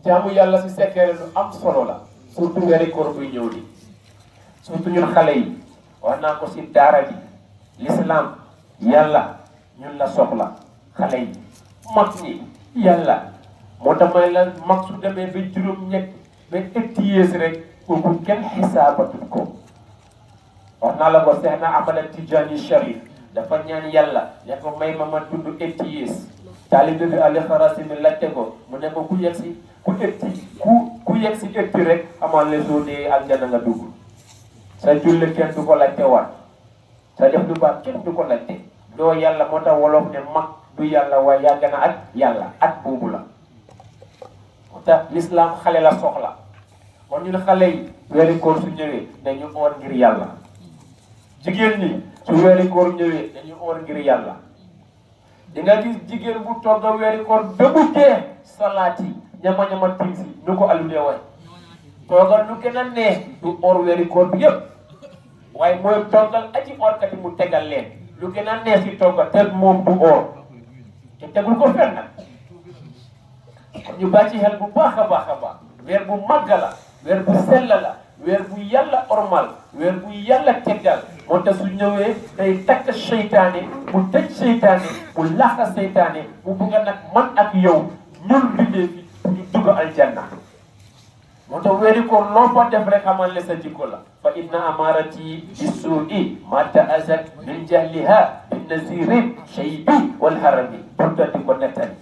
jaamu yàlla si sekkere lu am solo la surtout weeri koor buy ñëw ni surtout ñun xale yi wax naa ko si daara ji l'islam yàlla ñun la soxla xale yi mag ñi yàlla moo tax may la mag su demee ba juróom-ñett ba ëtti yées rek kooku kenn xisaabatut ko wax naa la ko Seex na Ahmada Tijaani Sharif dafa ñaan yàlla ne ko may ma dund ëtti yées taalibe bi Ali Xarasimi laajte ko mu ne ko ku yegg si ku yegg si ëtti rek amal le soo dee aljana nga dugg sa julli kenn du ko laajte waat sa def lu baax kenn du ko laajte doo yàlla moo tax wolof ne mag du yàlla waaye yàgg na ak yàlla at boobu la moo tax l'islam xale la soxla kon ñun xale yi weeri koor su ñëwee dañu oor ngir yàlla jigéen ñi su weeri koor ñëwee dañu oor ngir yàlla di nga gis jigéen bu togg a weeri koor ba mu dee salaat yi ñama tiisi nu ko aludee way toogal lu gën a neex du oor weeri koor bi yëpp waaye mooy toggal aji oorkat yi mu tegal leen lu gën a neex si toggal te moom du oor te tegul ko fenn nag ñu bàyyi xel bu baax a baax a baax weer bu màgg la weer bu sell la weer bu yàlla ormal weer bu yàlla teggal moo tax su ñëwee day takk seytaane mu tëj seytaane mu laxa seytaane mu bugg a nag man ak yow ñun bindee fi ñu dugg aljanna moo tax weeri koor loo fa def rek xamal ne sa jikko la fa inna amarati bisuu'i ma ta'azat min jahliha bin nazirin shaybi wal harami pourta di ko nettali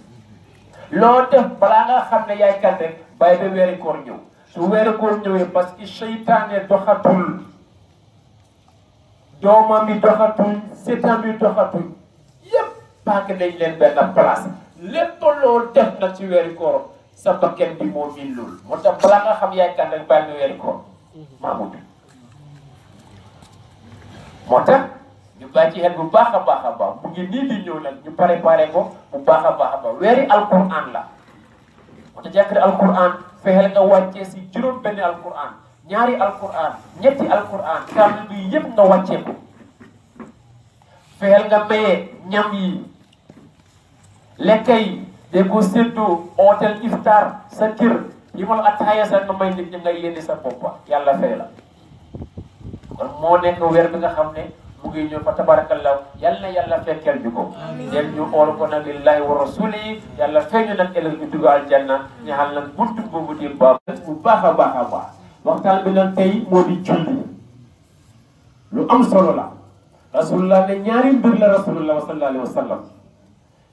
loo def balaa nga xam ne yaay kan rek bàyyi ba weeri koor ñëw su weeri koor ñëwee parce que seytaane doxatul doomam yi doxatul seetam yi doxatul yépp paak nañ leen benn place lépp loolu def nag ci weeri koor sa bakken bi moo miin loolu moo tax balaa nga xam yaay kan rek bàyyi ba weeri koor Mahmoud moo tax ñu bàyyi ci xel bu baax a baax a baax mu ngi nii di ñëw nag ñu préparé ko bu baax a baax weeri alquran la moo tax jàkkari alquran fexeel nga wàccee si juróom benn alquran ñaari alquran ñetti alquran kaamil bi yëpp nga wàccee ko fexeel nga maye ñam yi lekk yi de ko séddoo hôtel iftar sa kër yi mal ataaya sa nga may nit ñi ngay yéene sa boppa yàlla fay la kon moo nekk weer bi nga xam ne mu ngi ñëw fa tabarakallah yal na yàlla fekkeel ñu ko del ñu oor ko nag lillahi wa rasuli yàlla feeñu nag ëllëg ñu dugg aljanna ñaxal nag buntu boobu di baax bu baax a baax a baax waxtaan bi nag tey moo di julli lu am solo la rasulullah ne ñaari mbir la rasulullah sallallahu alayhi wa sallam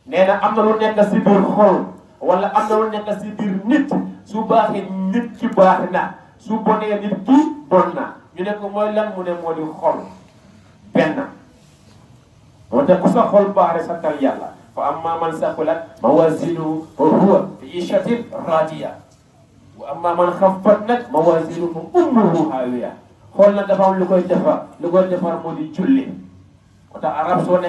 nee na am na lu nekk si biir xol wala am na lu nekk si biir nit su baaxee nit ki baax na su bonee nit ki bon na ñu ne ko mooy lan mu ne moo di xol benn moo tax ku sa xol baax rek santal yàlla fa amma man saqulat mawazinuhu fa huwa fi ishatin radiya wa amma man xaffat nag mawazinuhu ummuhu hawiya xool nag dafa am lu koy defar moo di julli moo tax arab soo ne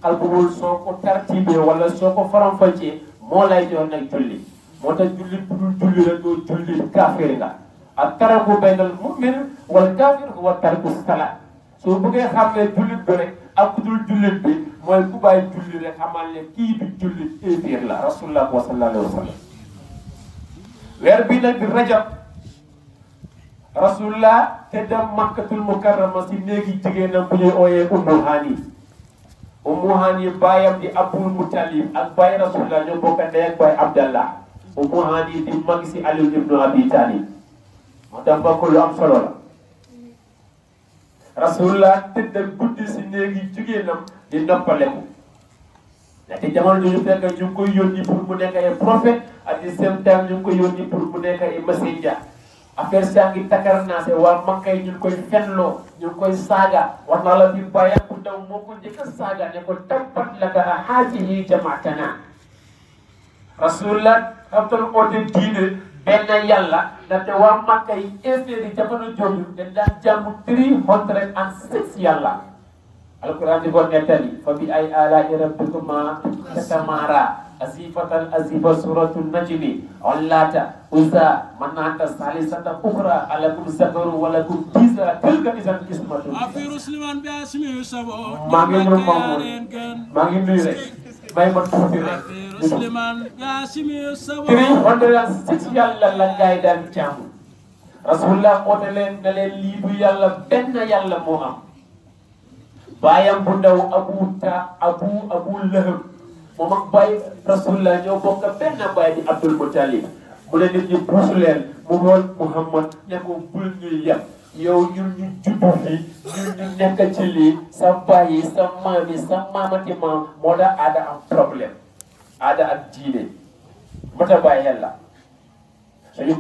kalbul soo ko tartibee wala soo ko faram-fàccee moo lay jox nag julli moo tax julli bu dul julli rek doo julli kaafir nga ak taraku baynal mu'min wal kaafir huwa tarku salaat soo bëggee xam ne jullit bi rek ak ku dul jullit bi mooy ku bàyyi julli rek xamal ne kii bi jullit éefiir la rasulullah sallallahu alayhi wa sallam weer bi nag di rajab rasulullah te dem makkatul mukarrama si néegi jigéenam bu ñuy ooyee Ummu Hani baayam di Abdul Muttalib ak baay rasulullah ñoo bokk ndey ak baay Abdallah Ummu Hani di mag si Ali ibnu Abi Talib moo tax mbokk lu am solo la rasulullah tëdd guddi si néegi jigéenam di noppaleku te jamono ñu fekk ñu ngi koy yónni pour mu nekk ay prophète at the same time ñu ngi koy yónni pour mu nekk ay messenger affaire saa ngi takkar naa se waa Makka yi ñu ngi koy fenloo ñu ngi koy saaga wax naa la fi bàyyi bu ndaw moo ko njëkk a saaga ne ko tabbat laka haadihi jamaatana rasulullah xamtal oote diine benn yàlla ndaxte waa Makka yi inféri jamono jooju dañ daan jàmm 306 yàlla alquran di ko nettali fa bi ay alaa'i rabbikuma tatamara azifatan azifa suratul najmi allata uzza manata salisata ukhra alakum zakaru walakum tisa tilka isan ismatu afiru musliman bi asmi sabo maa ngi nuyu rek may ma tuuti rek 306 yàlla la gaay daan jaamu rasulullah oote leen ne leen lii du yàlla benn yàlla moo am baayam bu ndaw abu lahab moom ak baay rasulullah ñoo bokk benn baay di Abdul Muttalib mu ne nit ñi buusu leen mu xool Muhammad ne ko bul ñuy yem yow ñun ñu juddu fi ñun ñu nekk ci lii sa baay yi sa maam yi sa maamati maam moo tax aada am problème aada ak diine moo tax bàyyi xel la suñu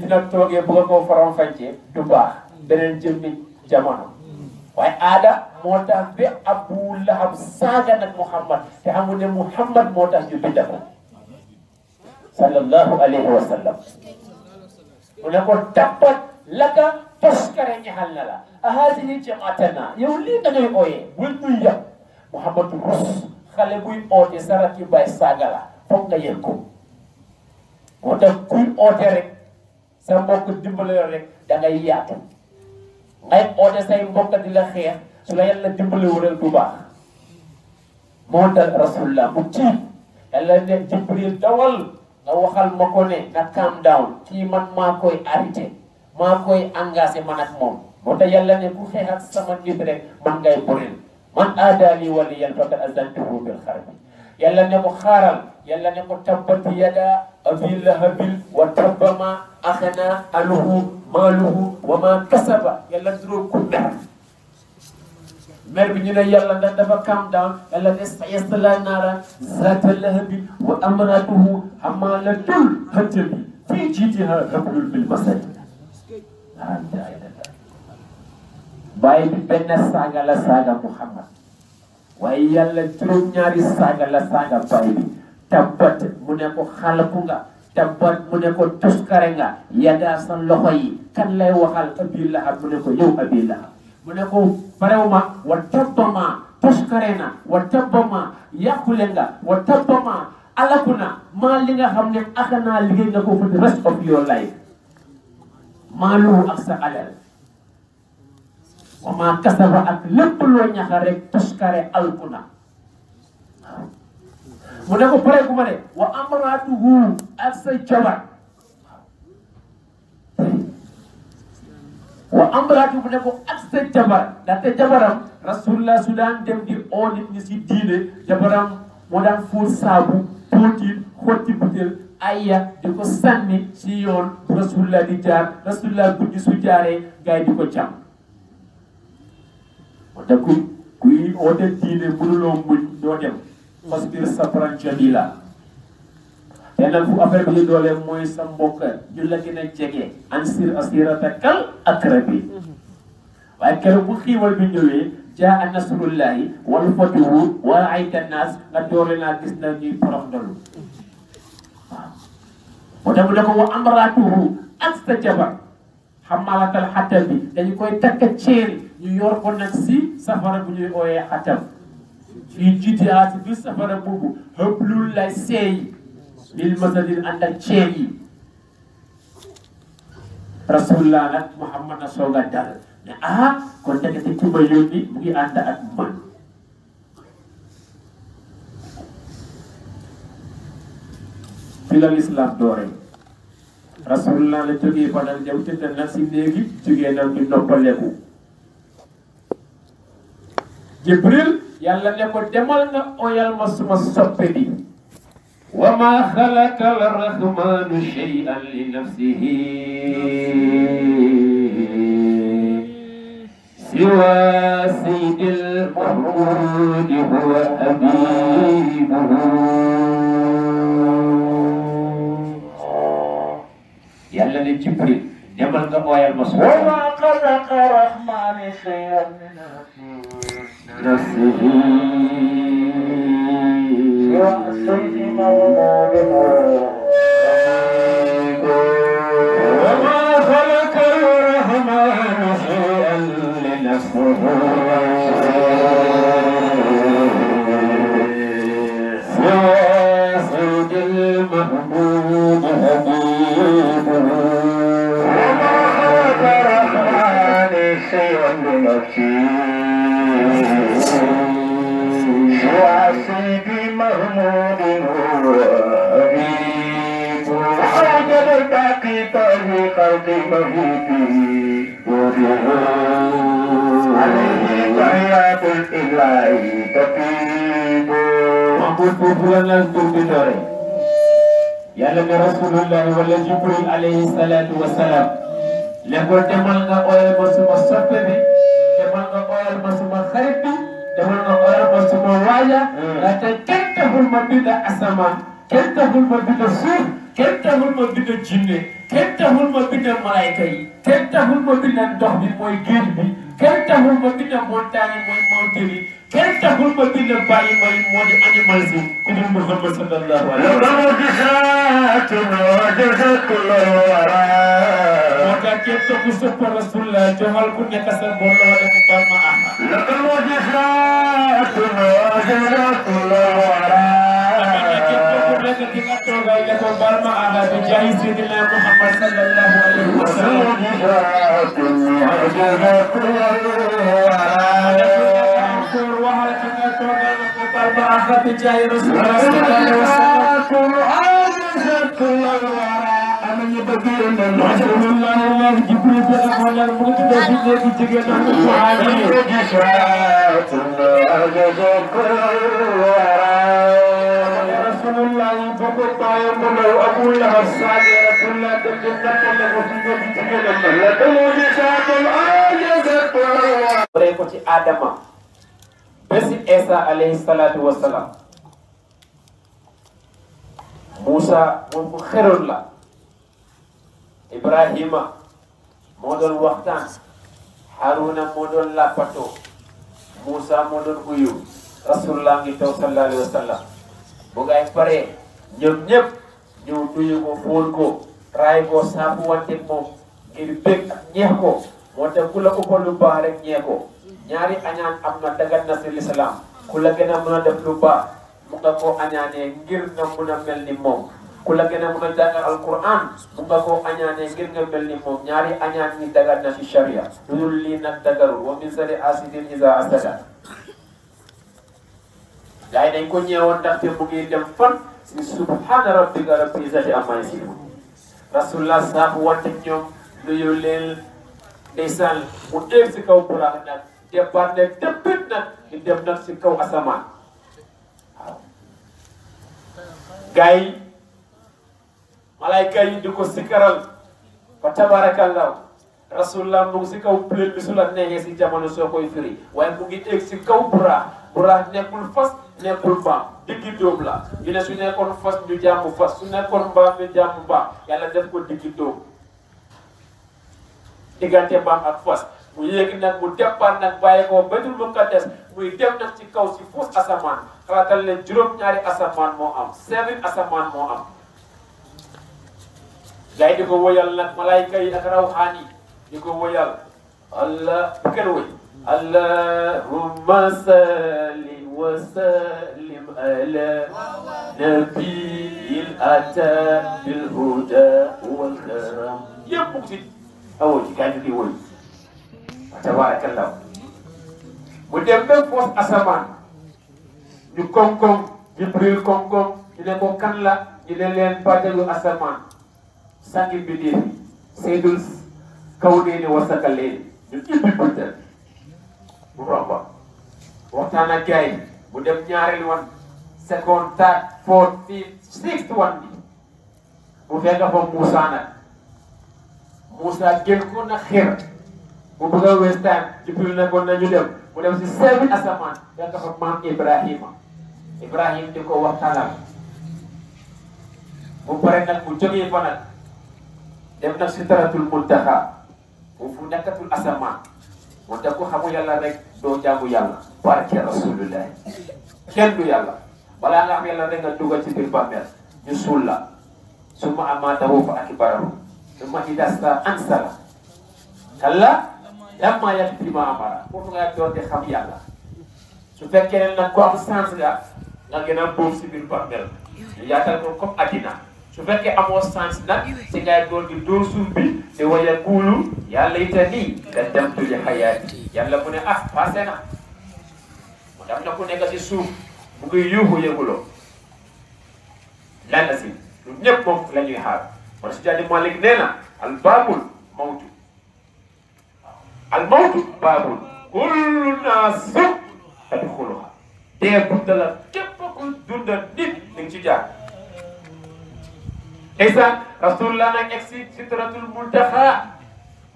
dina toogee bëgg koo faram-fàccee du baax beneen jëmmi jamono waaye aada moo tax ba Abu Lahab saaga nag Muhammad te xamul ne Muhammad moo tax ñu bind ko sallallahu alayhi wa sallam mu ne ko tabbat laka toskare ñaxal na la ahadini jamaatana yow lii nga ñuy ooyee bul ñuy yàq Muhammadu rus xale buy oote saraki bay saaga la foog nga yëg ko moo tax kuy oote rek sa mbokk dimbale rek da ngay yaatu ngay oote say mbokk di la xeex su la yàlla dimbale wural du baax moo dal rasulullah mu tiit yàlla ne Jibril dawal nga waxal ma ko ne na calm down kii man maa koy arrêté maa koy engagé man ak moom moo tax yàlla ne ku xeex ak sama nit rek man ngay boril man aadaali waliyan faqad azantuhu bil harbi yàlla ne ko xaaral yàlla ne ko tabbat yada abi lahabin wa tabba ma axna aluhu maaluhu wa ma kasaba yàlla duróo ku mer bi ñu ne yàlla ndax dafa calm down yàlla ne sayasla naara zaata lahabi wa amratuhu hamalatul hatabi fii jiidiha hablun bil masad bàyyi bi benn saaga la saaga Muhammad waaye yàlla juróom-ñaari saaga la saaga bàyyi bi tabbat mu ne ko xalaku nga tabbat mu ne ko tuskare nga yadaa sa loxo yi kan lay waxal Abi Lahab mu ne ko yow Abi Lahab mu ne ko parewuma wa tabbama tuskare na wa tabbama yàqule nga wa tabbama alaku na maa li nga xam ne axanaa liggéey nga ko for the rest of your life maalu ak sa alal wa maa kasaba ak lépp loo ñaxa rek tuskare alku na mu ne ko pare ku ma ne wa amraatuhu ak sa jabar wa amraatuhu mu ne ko ak sa jabar ndaxte jabaram rasulullah su daan dem di oo nit ñi si diine jabaram moo daan fóot saabu póotiin xotti butéel ayya di ko sànni si yoon rasulullah di jaar rasulullah guddi su jaaree gars yi di ko jàmm moo tax kuy oote diine mënuloo muñ doo dem parce que sabran jamila te nag fu affaire bi doole mooy sa mbokk ñu la gën a jege ansir asiratakal akrabi waaye keroog bu xiiwal bi ñëwee jaa nasrullahi wal fatuhu wa ra'ayta nas nga doole naa gis na ñuy porox ndolu waaw moo tax mu ne ko wa amratuhu ak sa jabar xamalatal xatam bi dañu koy takk ceeri ñu yor ko nag si safara bu ñuy ooyee xatam fii jiitiyaa si biir safara boobu xëblul lay seey lil masadin ànd ak ceer yi rasulullah nag Muhammad na soog a dal ne kon ndekete ki ma yónni mu ngi ànd ak man fi la l'islam doore rasulullah la jógee ba nag ñëw tëdd nag si néegi jógee nag ñu noppaleku Jibril yàlla ne ko demal nga oyal ma suma soppe bi wa ma xalaqa ar-rahmanu shay'an li nafsihi siwa sayyidil mahmudi huwa habibuhu yàlla ne Jibril demal nga oyal ma suma wa ma xalaqa ar-rahmanu shay'an li نفسه وأحسن مولاده وما خلق الرحمن شيئا لنفسه سوى سيد المحمود حبيبه وما خلق الرحمن شيئا لنفسه سيدي محمود رهيب وجد الباقي طريق خلق مهيبه عليه تحيات الإله تطيب محمود بوبولا ترددوري يالا رسول الله ولا جبريل عليه الصلاة والسلام لقد تملنا أويل مسما صفبي تملنا أويل مسما خربي تملنا أويل مسما واجا لا تكتب المبيد أسمان كتب المبيد سوف كتب المبيد جنة كتب المبيد ملايكة كتب المبيد الدهبي موي جيربي كتب المبيد مونتاني موي مونتيني كتب المبيد باي موي مودي أنيمالزي كدر محمد صلى الله عليه وسلم معجزات معجزات كل الورى وكيف تقصد رسول الله جهل كن كسر بولا ولا تقال معها لك المعجزات معجزات كل الورى لك كيف تقول لك تقال معها بجاه سيدنا محمد صلى الله عليه وسلم معجزات معجزات كل الورى وهل كيف تقول لك تقال معها بجاه رسول الله صلى الله عليه وسلم معجزات كل الورى أمن يبدي أن رسول الله جبريل تقول لك مكتوب في جيجي نحن معاني معجزات معجزات كل الورى رسول الله بقول طاير من أبو الله الصالح رسول الله تجنب الله وفي جيجي نحن لك معجزات معجزات كل الورى بريكوتي آدم بس إيسا عليه الصلاة والسلام موسى خير الله إبراهيم مودون وقتان هارون مودون لابتو موسى مودون بيو رسول الله صلى الله عليه وسلم بوغاي فري ñep ñu duyu ko ful ko ray ko safu wante mom ngir bek ak ñeex ko motax ku la ko lu baax rek ñeex ko ñaari añaan amna dagat na ci l'islam ku la gëna mëna def lu baax mu nga ko añaane ngir nga mëna melni mom ku la gëna mëna jàngal alquran mu nga ko añaane ngir nga melni mom ñaari añaan ni dagat na ci sharia dul li nak dagaru wa min sari asidin iza asada gaay dañ ko ñeewon ndax te mu ngi dem fan ci subhana rabbika rabbil izzati amma yasifun rasulullah safu wante ñoom nuyu leen ndeysaan mu dégg ci kaw buraax nag départ ne dëppit nag di dem nag ci kaw asamaan waaw gars yi malayka yi di ko sikaral fa tabarakallah rasulullah mu ngi ci kaw plane bi su la neexee ci jamono soo koy firi waaye mu ngi egg ci kaw buraax nekkul fas nekkul mbaam diggi dóom la ñu ne su nekkoon fas ñu jàmm fas su nekkoon mbaam ñu jàmm mbaam yàlla def ko diggi dóom diggante mbaam ak fas mu yéegi nag mu départ nag bàyyi ko Baytul Muqaddas muy dem nag ci kaw si fos asamaan xalaatal leen juróom-ñaari asamaan moo am 7 asamaan moo am gars yi di ko woyal nag malaayka yi ak rawxaan yi di ko woyal allah bu kenn woy allahumma salli wa sallim ala nabiyil ata bil huda wal karam yëpp si awo ci gars yi di woy tabarakallah mu dem ba foos asamaan ñu koŋ-koŋ Jibril koŋ-koŋ ñu ne ko kan la ñu ne leen bàjjalu asamaan sangi bi dee seydul kaw nee ni wasaka leen ñu ibbi bëttal bu romba waxtaan ak gars yi mu dem ñaareel wan second third fourth fifth sixth one bi mu fekk fa Moussa nag Moussa jël ko na xeer mu bëgg a waste time Jibril ne ko nañu dem mu dem si 7 asamaan fekk fa maam Ibrahim di ko waxtaanal mu pare nag mu jógee fa nag dem nag si Sidratul Muntaha foofu nekkatul asamaan moo tax ku xamu yàlla rek doo jaamu yàlla barke rasulullah kenn du yàlla balaa nga xam yàlla rek nga dugal ci biir bàmmeel ñu suul la summa amaatahu fa akbarahu summa idaa staa'a ansara kalla lammaa yaqdi maa amara foofu nga doon di xam yàlla su fekkee ne nag ko am sens nga gën a boobu si biir bàmmeel ñu yaatal ko comme addina su fekkee amoo sens nag si ngay doon di dóor suuf bi di waya kuulu yàlla itanii qaddamtu li hayaati yàlla mu ne passé na mu def na ku nekk si suuf mu ngi yuuxu yëguloo lenn si ñun ñëpp moom la ñuy xaar wala si Jadi Malik nee na al baabul mawtu al mawtu baabul kullu naasu tadxuluha dee bunta la képp ku dunda nit di nga ci jaar ndeysaan rasulullah nag egg si sidratul muntaha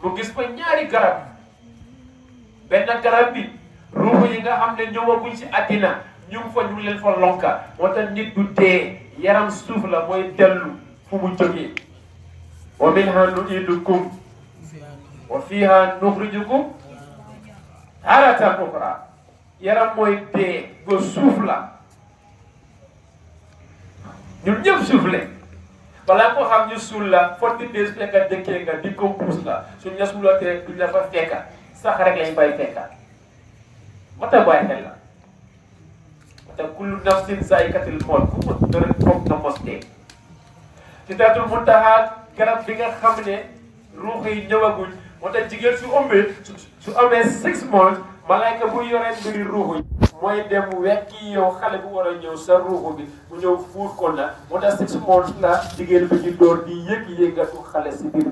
mu gis fa ñaari garab benn garab bi ruuxu yi nga xam ne ñëwaguñ si àddina ñu ngi fa ñu leen fa lonka moo tax nit du dee yaram suuf la mooy dellu fu mu jógee wa minha nu'idukum wa fiha nukhrijukum taratan ukhra yaram mooy dee go suuf la ñun ñëpp suuf le balaa ko xam ñu suul la 40 days fekka dëkkee nga di compose la suñ la suulatee duñ la fa fekka sax rek lañ fay fekka moo tax bàyyi xel la moo tax kullu nafsin zaa'ikatul mawt ku mos dara foog na mos dee Sidratul Muntaha garab bi nga xam ne ruux yi ñëwaguñ moo tax jigéen su ëmbee su amee 6 months malaayka bu yoree mbiri ruux yi mooy dem wekki yow xale bu war a ñëw sa ruux bi mu ñëw fuut ko na moo tax 6 months la jigéen bi di door di yëngatu xale si biir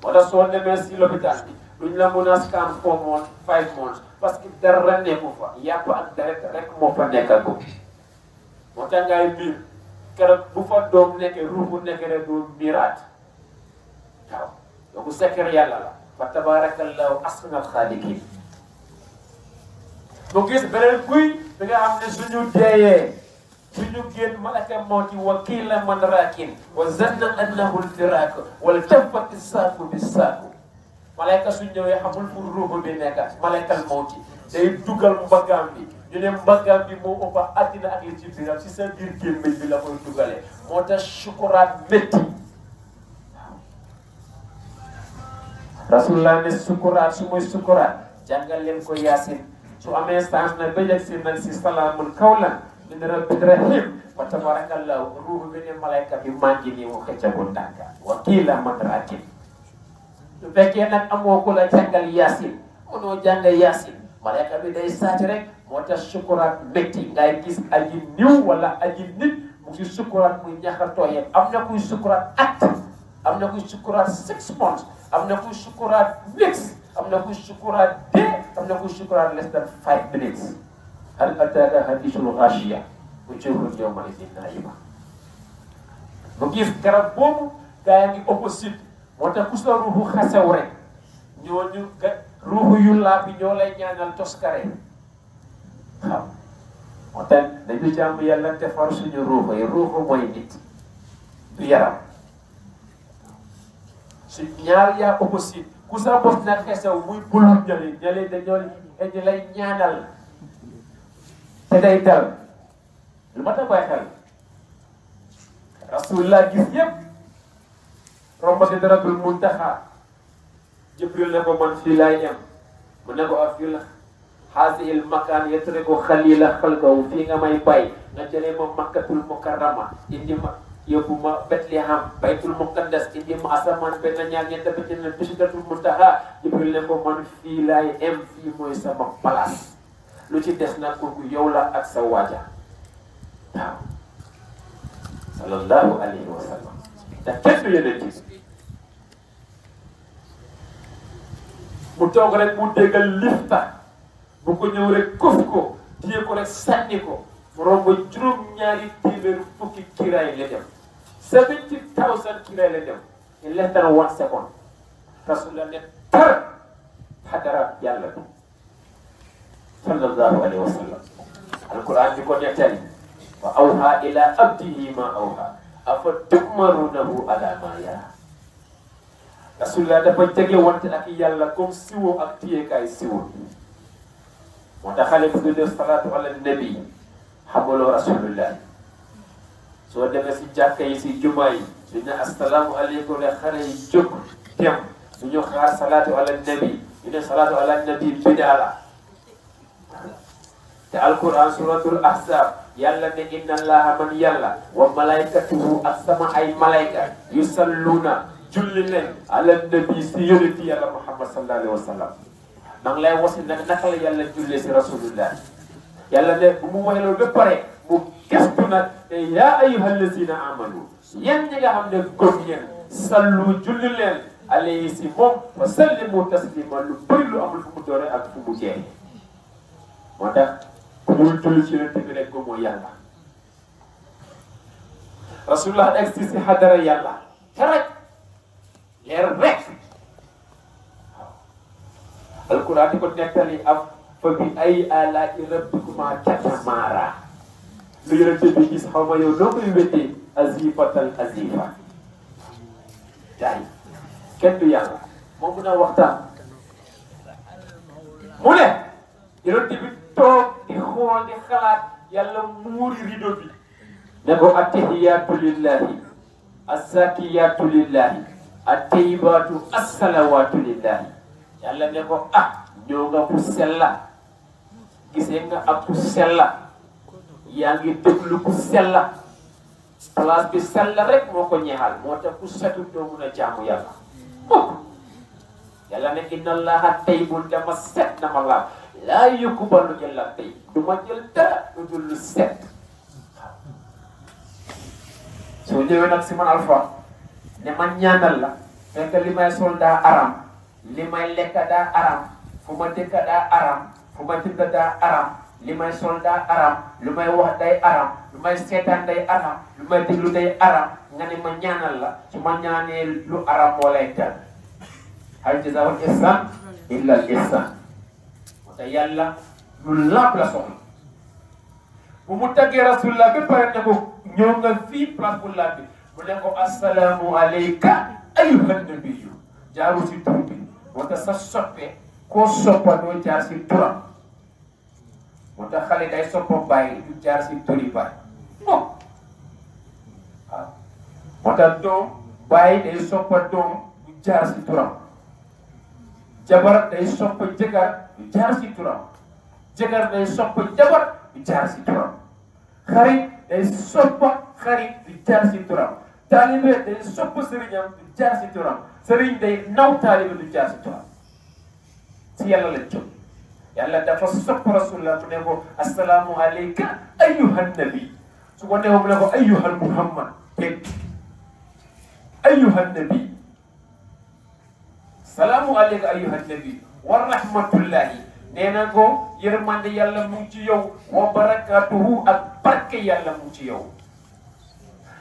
moo tax soo demee si lopitaan bi duñ la mën a scan 4 months 5 months parce que dara nekku fa yàpp ak deret rek moo fa nekkagu moo tax ngay mbir keroog bu fa doom nekkee ruux bu nekkee rek doo miraat waaw donc secret yàlla la fa tabarakallahu ahsanul xaaliqiin mu gis beneen kuy bi nga xam ne suñu deeyee suñu génn malaka mawti wa qiila man raakin wa zanna annahu al-firaaq wal taffati saaqu bi saaqu malayka su ñëwee xamul fu ruuxu bi nekk malakal mawti day dugal mbaggaam bi ñu ne mbaggaam bi moo ëpp àddina ak li ci biiram si sa biir gémmiñ bi la koy dugalee moo tax sukuraat métti rasulullah ne sukuraat su muy sukuraat jàngal leen ko yaasin su amee sens na ba yegg si nag si salaamun qawlan min rabbin rahim wa tabarakallahu ruuxu bi ne malayka bi maa ngi nii mu xëccagul tànka wa qiila man raakin su fekkee nag amoo ko la jàngal yaasin mënoo jàng yaasin malayka bi day sàcc rek moo tax sukuraat métti ngay gis aji niw wala aji nit mu ngi sukuraat muy ñaxatooyee am na kuy sukuraat at am na kuy sukuraat 6 months am na kuy sukuraat weeks am na kuy sukuraat day am na kuy sukuraat less than 5 minutes hal ataaka hadiisul ghaashiya wujuuhun yawma'idhin naa'iba mu gis garab boobu gaa yaa ngi opposite moo tax ku sa ruuxu xasew rek ñooñu ruuxu yu laa bi ñoo lay ñaanal toskare waaw moo tax dañu jàmm yàlla defar suñu ruuxu yi ruuxu mooy nit du yaram su ñaar yaa opposite ku sa bos nag xesew muy bulul ñale dañoo ñu lay ñaanal te day dal lu ma tax bàyyi xel rasulullah gis yëpp romb Sidratul Muntaha Jibril ne ko man fii laay yem mu ne ko fii la haazihil makaan yatruku xalila xalqahu fii nga may bay nga jëlee ma Makkatul Mukarrama indi ma yóbbu ma Bethléem baytul muqaddas indi ma asamaan benn ñaar ñett ba ci Sidratul Muntaha Jibril ne ko man fii laay yem fii mooy sama place lu ci des nag kooku yow la ak sa waaja waaw sallallahu alayhi wa sallam te kenn du yeneen ci mu toog rek mu déggal lifta bu ko ñëw rek kof ko téye ko rek sànni ko mu romb juróom-ñaari téeméer fukki kiiraay la dem 70,000 kiiraay la dem in less than 1 second rasulullah ne tar xadara yàlla bi sallallahu alayhi wa sallam alquran bi ko nettali wa awha ila abdihi ma awha afa tumarunahu ala ma yara rasulullah dafa jege wante ak yàlla comme siwo ak téyekaay siwo moo tax xale bu def salaatu ala nabi xamuloo rasulullah soo demee si jàkka yi si jumaa yi su ne assalaamu aleykum rek xale yi jóg dem su ñu xaar salaatu ala nabi ñu ne salaatu ala nabi bidaa la te alquran suratul ahzab yàlla ne inna allaha man yàlla wa malaykatuhu ak sama ay malayka yusalluna julli leen ala nabi si yonenti yàlla muhammad sallallahu alayhi wa sallam maa ngi lay wasi nag naka la yàlla jullee si rasulullah yàlla ne bu mu waxee loolu ba pare mu gëstu nag te yaa ayyuhal lazina amanu yéen ñi nga xam ne gëm ngeen sallu julli leen alayhi si moom wa sallimu taslima lu bëri lu amul fu mu doore ak fu mu jeex moo tax ku dul julli ci yonent bi rek gëmoo yàlla rasulullah egsi si xadara yàlla rek leer rek waaw alquran di ko nettali am fa bi ay alaa'i rabbikuma tatamaara lu yonent bi gis xaw ma yow noo koy wéttee azifatal azifa jaay kenn du yàlla moo mun a waxtaan mu ne yonent bi toog di xool di xalaat yàlla muuri rido bi ne ko attahiyatu lillahi assakiyatu lillahi attayibatu assalawatu lillahi yàlla ne ko ñëw nga ku sella gisee nga ak ku sella yaa ngi déglu ku sella place bi sella rek moo ko ñeexal moo tax ku setu doo mun a jaamu yàlla yàlla ne inna allaha tayyibun dama set dama laa yuqbalu illa tayyib du ma jël dara lu dul lu set soo ñëwee nag si man Alpha ne ma ñaanal la fekk li may sol daa aram li may lekk daa aram fu ma dëkk daa aram fu ma dëkk daa aram li may sol daa aram lu may wax day aram lu may seetaan day aram lu may déglu day aram nga ne ma ñaanal la su ma ñaanee lu aram moo lay dal hal jazaa'ul ihsaan illa al ihsaan moo tax yàlla lu laab la soxla bu mu taggee rasulullah ba pare ne ko ñëw nga fii place bu laab bi mu ne ko assalaamu alayka ayyuhan nabiyyu jaaru si tur bi moo tax sa soppe koo soppa doo jaar si turam moo tax xale day soppa bàyyi du jaar si turi bàyyi non waaw moo tax doom bàyyi day soppa doom du jaar si turam jabar day soppa jëkkër du jaar si turam jëkkër day soppa jabar du jaar si turam xarit day soppa xarit du jaar si turam taalibe day soppa sëriñam du jaar si turam sëriñ day naw taalibe du jaar si turam si yàlla la jóg yàlla dafa sopp rasulullah mu ne ko assalaamu alayka ayyuhan nabi su ko neexee mu ne ko ayyuhan muhammad dégg ayyuhan nabi salaamu alayka ayyuhan nabi wa rahmatullahi nee na ko yërmande yàlla mu ngi ci yow wa barakatuhu ak barke yàlla mu ngi ci yow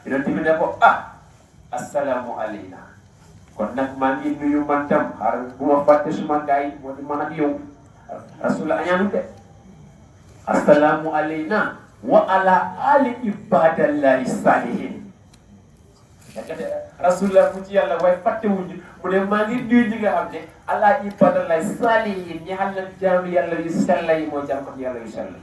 yonent bi ne ko assalaamu alayna kon nag maa ngi nuyu man tam xaaral bu ma fàtte suma gars yi moo di man ak yow rasulullah añaanu de assalaamu alayna wa ala ali ibadallahi salihin rasulullah mu ci yàlla waaye fàttewuñu mu ne maa ngi nuyu ñi nga xam ne ala ibadallahi salihin ñi xam ne jaamu yàlla yu sell yi moo jaamu yàlla yu sell yi